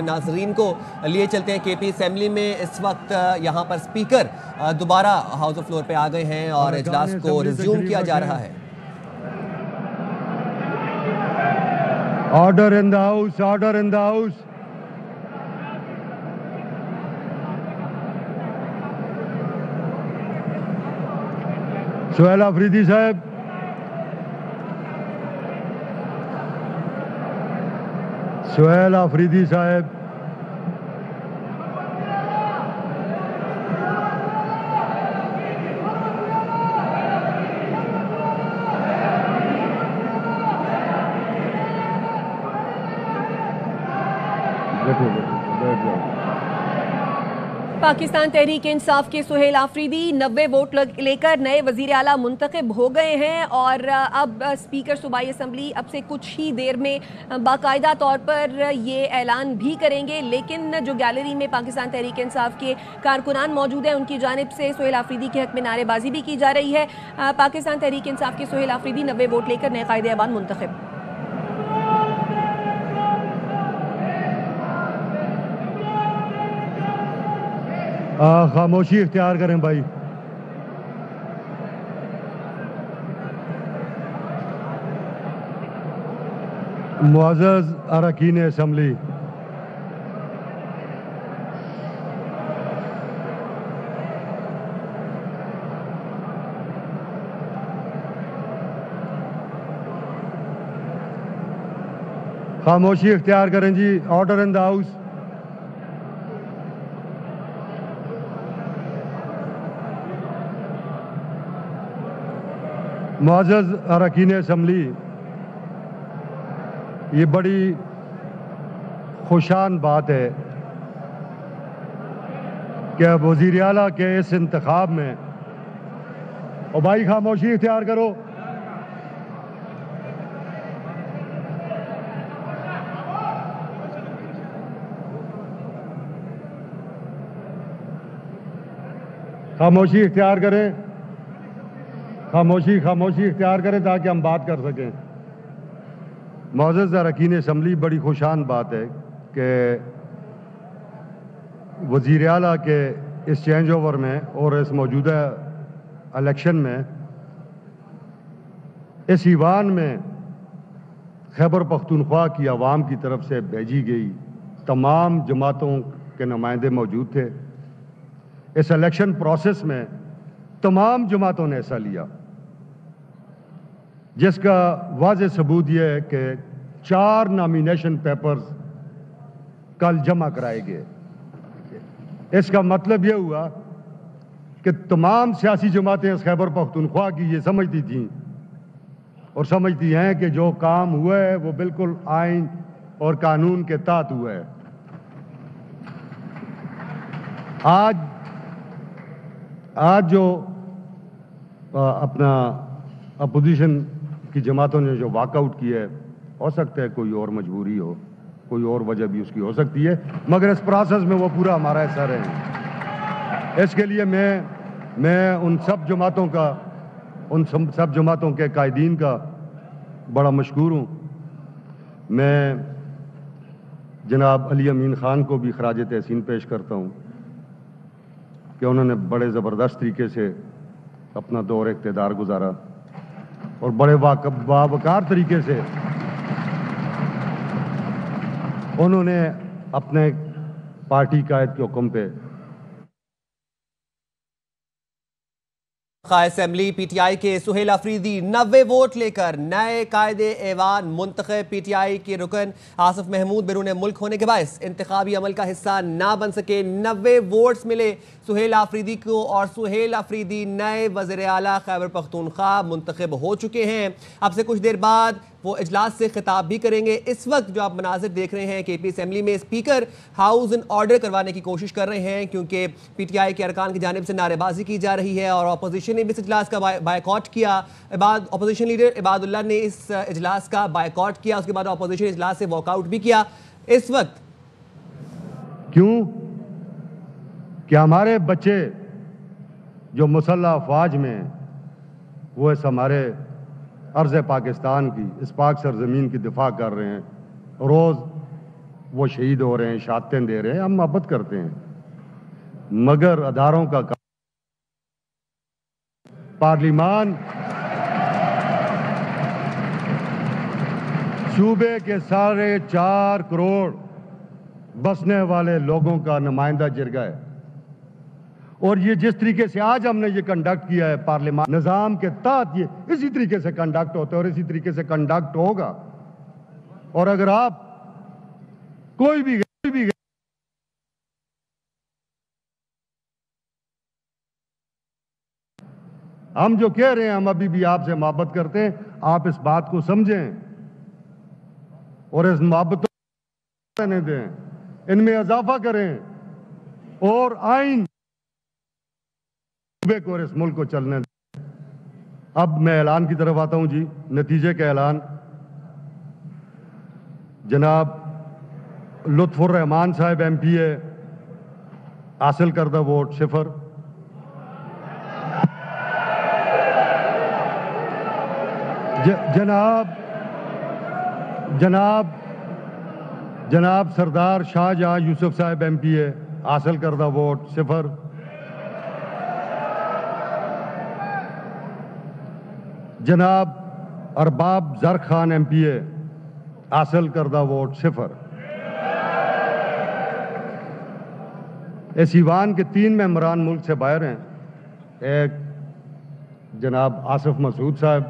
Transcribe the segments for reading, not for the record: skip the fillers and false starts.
ناظرین کو لیے چلتے ہیں کے پی اسمبلی میں اس وقت یہاں پر اسپیکر دوبارہ ہاؤس آف فلور پہ آ گئے ہیں اور اجلاس کو ریزیوم کیا جا رہا ہے. Order in the house, order in the house. Sohail Afridi صاحب, سہیل آفریدی صاحب, پاکستان تحریک انصاف کے سہیل آفریدی 90 ووٹ لے کر نئے وزیر اعلیٰ منتخب ہو گئے ہیں اور اب اسپیکر صوبائی اسمبلی اب سے کچھ ہی دیر میں باقاعدہ طور پر یہ اعلان بھی کریں گے. لیکن جو گیلری میں پاکستان تحریک انصاف کے کارکنان موجود ہیں ان کی جانب سے سہیل آفریدی کے حق میں نعرے بازی بھی کی جا رہی ہے. پاکستان تحریک انصاف کے سہیل آفریدی 90 ووٹ لے کر نئے قائد ایوان منتخب. خاموشی اختیار کریں بھائی. معزز اراکین اسمبلی, خاموشی اختیار کریں جی. Order in the house. معزز اراکین اسمبلی, یہ بڑی خوشان بات ہے کہ وزیر اعلیٰ کے اس انتخاب میں, اور بھائی خاموشی اختیار کرو, خاموشی اختیار کریں, خاموشی اختیار کریں تاکہ ہم بات کر سکیں. معزز اراکین اسمبلی, بڑی خوشان بات ہے کہ وزیر اعلیٰ کے اس چینج اوور میں اور اس موجودہ الیکشن میں اس ایوان میں خیبر پختونخوا کی عوام کی طرف سے بھیجی گئی تمام جماعتوں کے نمائندے موجود تھے. اس الیکشن پروسیس میں تمام جماعتوں نے حصہ لیا, جس کا واضح ثبوت یہ ہے کہ 4 نامینیشن پیپرز کل جمع کرائے گئے. اس کا مطلب یہ ہوا کہ تمام سیاسی جماعتیں اس خیبر پختونخوا کی یہ سمجھتی تھیں اور سمجھتی ہیں کہ جو کام ہوا ہے وہ بالکل آئین اور قانون کے تحت ہوا ہے. آج جو اپنا اپوزیشن کی جماعتوں نے جو واک آؤٹ کیا ہے, ہو سکتا ہے کوئی اور مجبوری ہو, کوئی اور وجہ بھی اس کی ہو سکتی ہے, مگر اس پروسیس میں وہ پورا ہمارا حصہ رہے ہیں. اس کے لیے میں ان سب جماعتوں کا, ان سب جماعتوں کے قائدین کا بڑا مشکور ہوں. میں جناب علی امین خان کو بھی خراج تحسین پیش کرتا ہوں کہ انہوں نے بڑے زبردست طریقے سے اپنا دور اقتدار گزارا اور بڑے باوقار طریقے سے انہوں نے اپنے پارٹی قائد کے حکم پہ اسمبلی پی ٹی آئی کے سہیل آفریدی 90 ووٹ لے کر نئے قائد ایوان منتخب. پی ٹی آئی کے رکن آصف محمود بیرون ملک ہونے کے باعث انتخابی عمل کا حصہ نہ بن سکے. 90 ووٹس ملے سہیل آفریدی کو اور سہیل آفریدی نئے وزیر اعلیٰ خیبر پختونخوا منتخب ہو چکے ہیں. اب سے کچھ دیر بعد وہ اجلاس سے خطاب بھی کریں گے. اس وقت جو آپ مناظر دیکھ رہے ہیں کے پی اسمبلی میں اسپیکر ہاؤس ان آرڈر کروانے کی کوشش کر رہے ہیں کیونکہ پی ٹی آئی کے ارکان کی جانب سے نعرے بازی کی جا رہی ہے اور اپوزیشن نے بھی اس اجلاس کا بائیکاٹ کیا. اپوزیشن لیڈر عباد اللہ نے اس اجلاس کا بائیکاٹ کیا, اس کے بعد اپوزیشن اجلاس سے واک آؤٹ بھی کیا. اس وقت کیوں کہ ہمارے بچے جو مسلح افواج میں وہ اس ہمارے عرض پاکستان کی, اس پاک سرزمین کی دفاع کر رہے ہیں, روز وہ شہید ہو رہے ہیں، شہادتیں دے رہے ہیں، ہم محبت کرتے ہیں، مگر اداروں کا پارلیمان صوبے کے 4.5 کروڑ بسنے والے لوگوں کا نمائندہ جرگہ ہے، اور یہ جس طریقے سے آج ہم نے یہ کنڈکٹ کیا ہے پارلیمان نظام کے تحت، یہ اسی طریقے سے کنڈکٹ ہوتا ہے اور اسی طریقے سے کنڈکٹ ہوگا۔ اور اگر آپ کوئی بھی ہم جو کہہ رہے ہیں، ہم ابھی بھی آپ سے محبت کرتے ہیں، آپ اس بات کو سمجھیں اور اس محبت کو نہیں دیں، ان میں اضافہ کریں اور آئین صوبے کو اور اس ملک کو چلنے دیں۔ اب میں اعلان کی طرف آتا ہوں جی، نتیجے کا اعلان۔ جناب لطف الرحمان صاحب ایم پی اے، حاصل کردہ ووٹ 0۔ جناب سردار شاہ جہاں یوسف صاحب ایم پی اے، حاصل کردہ ووٹ 0۔ جناب ارباب زر خان ایم پی اے، حاصل کردہ ووٹ 0۔ اس ایوان کے 3 ممبران ملک سے باہر ہیں، ایک جناب آصف مسعود صاحب،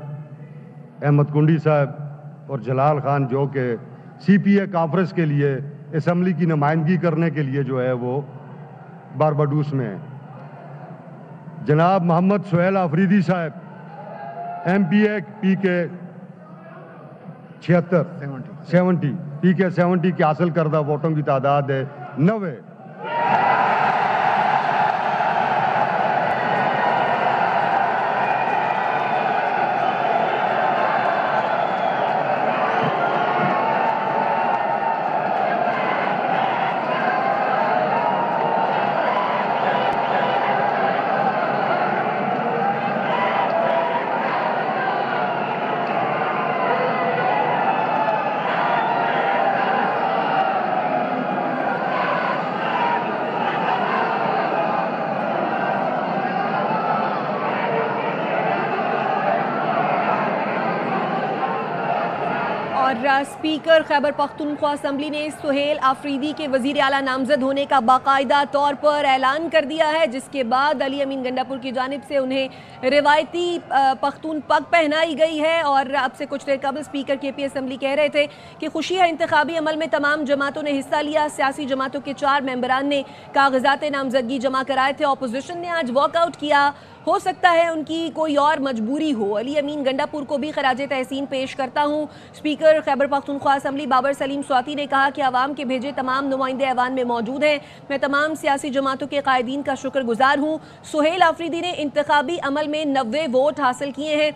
احمد کنڈی صاحب اور جلال خان، جو کہ سی پی اے کانفرنس کے لیے اسمبلی کی نمائندگی کرنے کے لیے جو ہے وہ بارباڈوس میں ہیں۔ جناب محمد سہیل آفریدی صاحب ایم پی اے پی کے 70 پی کے 70 کے حاصل کردہ ووٹوں کی تعداد ہے 90۔ اور اسپیکر خیبر پختونخوا اسمبلی نے سہیل آفریدی کے وزیر اعلیٰ نامزد ہونے کا باقاعدہ طور پر اعلان کر دیا ہے، جس کے بعد علی امین گنڈا پور کی جانب سے انہیں روایتی پختون پگ پہنائی گئی ہے۔ اور اب سے کچھ دیر قبل اسپیکر کے پی اسمبلی کہہ رہے تھے کہ خوشی ہے انتخابی عمل میں تمام جماعتوں نے حصہ لیا، سیاسی جماعتوں کے 4 ممبران نے کاغذات نامزدگی جمع کرائے تھے، اپوزیشن نے آج واک آؤٹ کیا، ہو سکتا ہے ان کی کوئی اور مجبوری ہو۔ علی امین گنڈا پور کو بھی خراج تحسین پیش کرتا ہوں۔ اسپیکر خیبر پختونخوا اسمبلی بابر سلیم سواتی نے کہا کہ عوام کے بھیجے تمام نمائندے ایوان میں موجود ہیں، میں تمام سیاسی جماعتوں کے قائدین کا شکر گزار ہوں۔ سہیل آفریدی نے انتخابی عمل میں 90 ووٹ حاصل کیے ہیں،